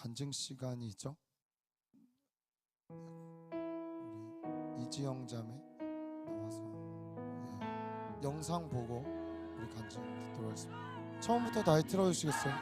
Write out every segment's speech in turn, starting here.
간증 시간이 있죠. 우리 이지영 자매 나와서 영상 보고 우리 간증 듣도록 하겠습니다. 처음부터 다시 틀어주시겠어요?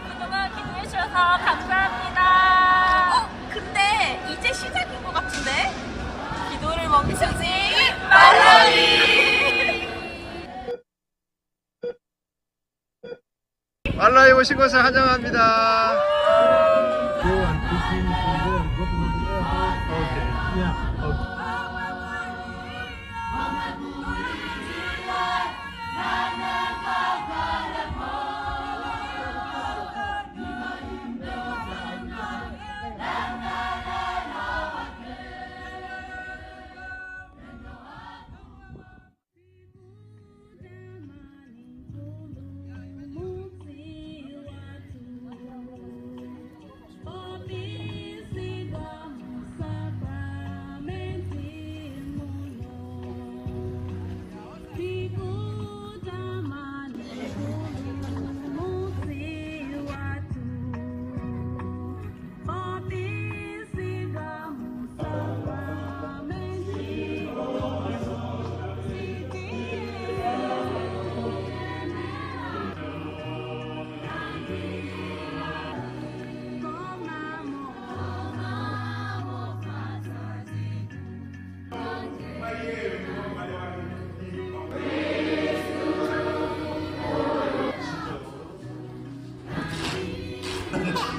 그동안 기도해주셔서 감사합니다. 근데 이제 시작인 것 같은데? 기도를 멈추지 말라리. 말라에 오신 것을 환영합니다.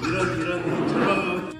이런 절망.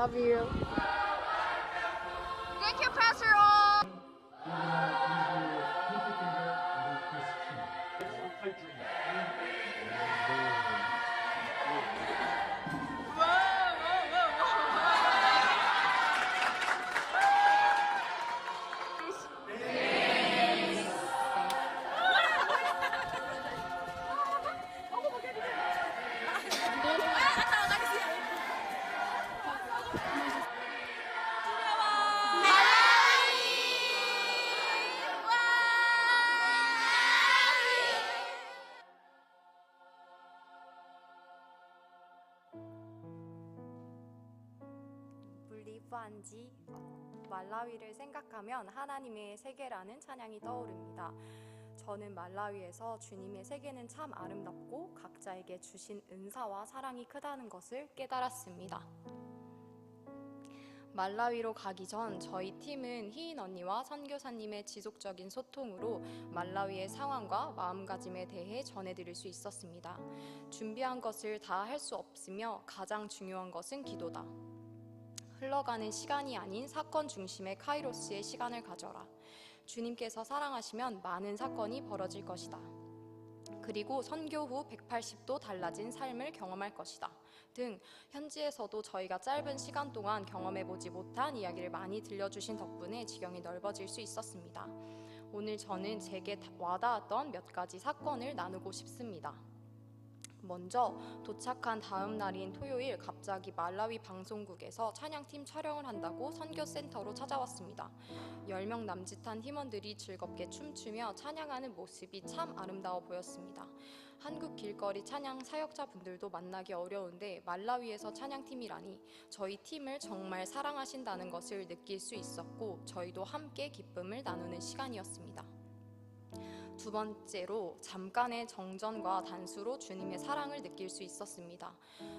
Love you. Thank you, Pastor O. 물리부안지 말라위를 생각하면 하나님의 세계라는 찬양이 떠오릅니다. 저는 말라위에서 주님의 세계는 참 아름답고 각자에게 주신 은사와 사랑이 크다는 것을 깨달았습니다. 말라위로 가기 전 저희 팀은 희인 언니와 선교사님의 지속적인 소통으로 말라위의 상황과 마음가짐에 대해 전해드릴 수 있었습니다. 준비한 것을 다 할 수 없으며 가장 중요한 것은 기도다. 흘러가는 시간이 아닌 사건 중심의 카이로스의 시간을 가져라. 주님께서 사랑하시면 많은 사건이 벌어질 것이다. 그리고 선교 후 180도 달라진 삶을 경험할 것이다. 등 현지에서도 저희가 짧은 시간 동안 경험해보지 못한 이야기를 많이 들려주신 덕분에 지경이 넓어질 수 있었습니다. 오늘 저는 제게 와닿았던 몇 가지 사건을 나누고 싶습니다. 먼저 도착한 다음 날인 토요일 갑자기 말라위 방송국에서 찬양팀 촬영을 한다고 선교센터로 찾아왔습니다. 10명 남짓한 팀원들이 즐겁게 춤추며 찬양하는 모습이 참 아름다워 보였습니다. 한국 길거리 찬양 사역자분들도 만나기 어려운데 말라위에서 찬양팀이라니 저희 팀을 정말 사랑하신다는 것을 느낄 수 있었고 저희도 함께 기쁨을 나누는 시간이었습니다. 두 번째로 잠깐의 정전과 단수로 주님의 사랑을 느낄 수 있었습니다.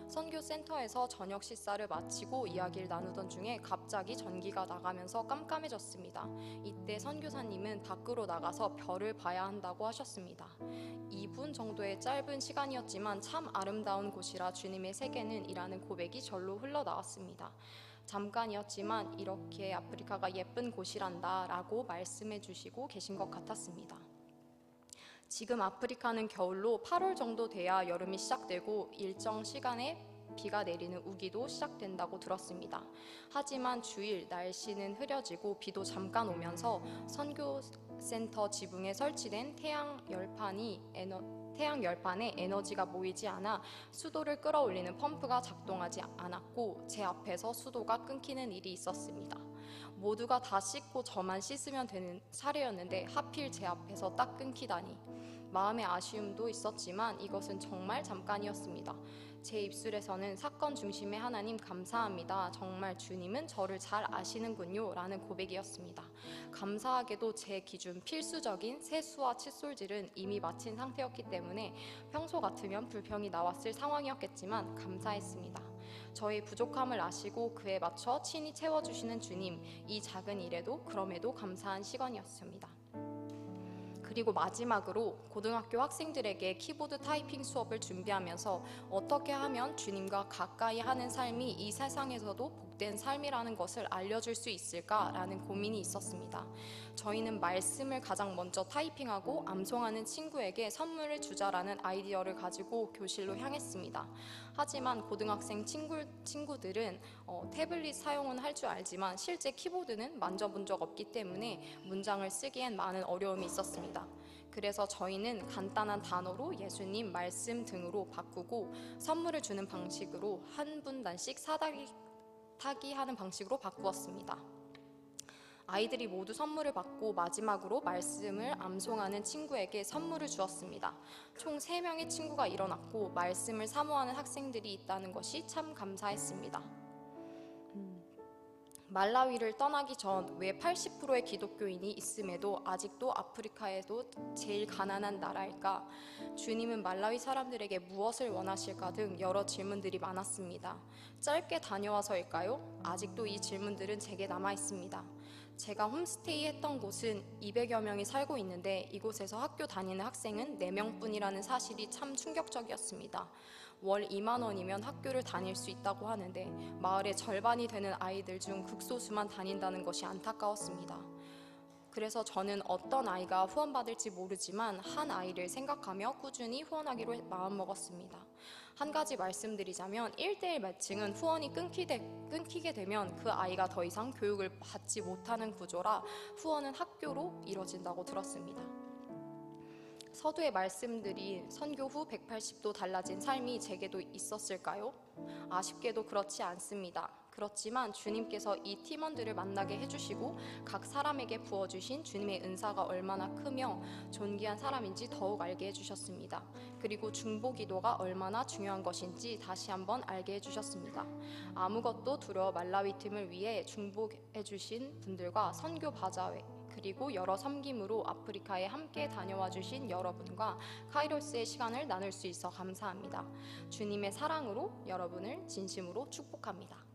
선교센터에서 저녁 식사를 마치고 이야기를 나누던 중에 갑자기 전기가 나가면서 깜깜해졌습니다. 이때 선교사님은 밖으로 나가서 별을 봐야 한다고 하셨습니다. 2분 정도의 짧은 시간이었지만 참 아름다운 곳이라 주님의 세계는 이라는 고백이 절로 흘러나왔습니다. 잠깐이었지만 이렇게 아프리카가 예쁜 곳이란다 라고 말씀해 주시고 계신 것 같았습니다. 지금 아프리카는 겨울로 8월 정도 돼야 여름이 시작되고 일정 시간에 비가 내리는 우기도 시작된다고 들었습니다. 하지만 주일 날씨는 흐려지고 비도 잠깐 오면서 선교센터 지붕에 설치된 태양 열판에 에너지가 모이지 않아 수도를 끌어올리는 펌프가 작동하지 않았고 제 앞에서 수도가 끊기는 일이 있었습니다. 모두가 다 씻고 저만 씻으면 되는 차례였는데 하필 제 앞에서 딱 끊기다니. 마음의 아쉬움도 있었지만 이것은 정말 잠깐이었습니다. 제 입술에서는 사건 중심의 하나님 감사합니다. 정말 주님은 저를 잘 아시는군요. 라는 고백이었습니다. 감사하게도 제 기준 필수적인 세수와 칫솔질은 이미 마친 상태였기 때문에 평소 같으면 불평이 나왔을 상황이었겠지만 감사했습니다. 저의 부족함을 아시고 그에 맞춰 친히 채워주시는 주님, 이 작은 일에도 그럼에도 감사한 시간이었습니다. 그리고 마지막으로 고등학교 학생들에게 키보드 타이핑 수업을 준비하면서 어떻게 하면 주님과 가까이 하는 삶이 이 세상에서도 복된 삶이라는 것을 알려줄 수 있을까라는 고민이 있었습니다. 저희는 말씀을 가장 먼저 타이핑하고 암송하는 친구에게 선물을 주자라는 아이디어를 가지고 교실로 향했습니다. 하지만 고등학생 친구들은 태블릿 사용은 할 줄 알지만 실제 키보드는 만져본 적 없기 때문에 문장을 쓰기엔 많은 어려움이 있었습니다. 그래서 저희는 간단한 단어로 예수님 말씀 등으로 바꾸고 선물을 주는 방식으로 한 분단씩 사다리 타기 하는 방식으로 바꾸었습니다. 아이들이 모두 선물을 받고 마지막으로 말씀을 암송하는 친구에게 선물을 주었습니다. 총 3명의 친구가 일어났고 말씀을 사모하는 학생들이 있다는 것이 참 감사했습니다. 말라위를 떠나기 전 왜 80%의 기독교인이 있음에도 아직도 아프리카에도 제일 가난한 나라일까? 주님은 말라위 사람들에게 무엇을 원하실까 등 여러 질문들이 많았습니다. 짧게 다녀와서일까요? 아직도 이 질문들은 제게 남아 있습니다. 제가 홈스테이 했던 곳은 200여 명이 살고 있는데 이곳에서 학교 다니는 학생은 4명뿐이라는 사실이 참 충격적이었습니다. 월 2만 원이면 학교를 다닐 수 있다고 하는데 마을의 절반이 되는 아이들 중 극소수만 다닌다는 것이 안타까웠습니다. 그래서 저는 어떤 아이가 후원받을지 모르지만 한 아이를 생각하며 꾸준히 후원하기로 마음먹었습니다. 한 가지 말씀드리자면 1:1 매칭은 후원이 끊기게 되면 그 아이가 더 이상 교육을 받지 못하는 구조라 후원은 학교로 이뤄진다고 들었습니다. 서두에 말씀드린 선교 후 180도 달라진 삶이 제게도 있었을까요? 아쉽게도 그렇지 않습니다. 그렇지만 주님께서 이 팀원들을 만나게 해주시고 각 사람에게 부어주신 주님의 은사가 얼마나 크며 존귀한 사람인지 더욱 알게 해주셨습니다. 그리고 중보기도가 얼마나 중요한 것인지 다시 한번 알게 해주셨습니다. 아무것도 두려워 말라위 팀을 위해 중보해주신 분들과 선교 바자회 그리고 여러 섬김으로 아프리카에 함께 다녀와 주신 여러분과 카이로스의 시간을 나눌 수 있어 감사합니다. 주님의 사랑으로 여러분을 진심으로 축복합니다.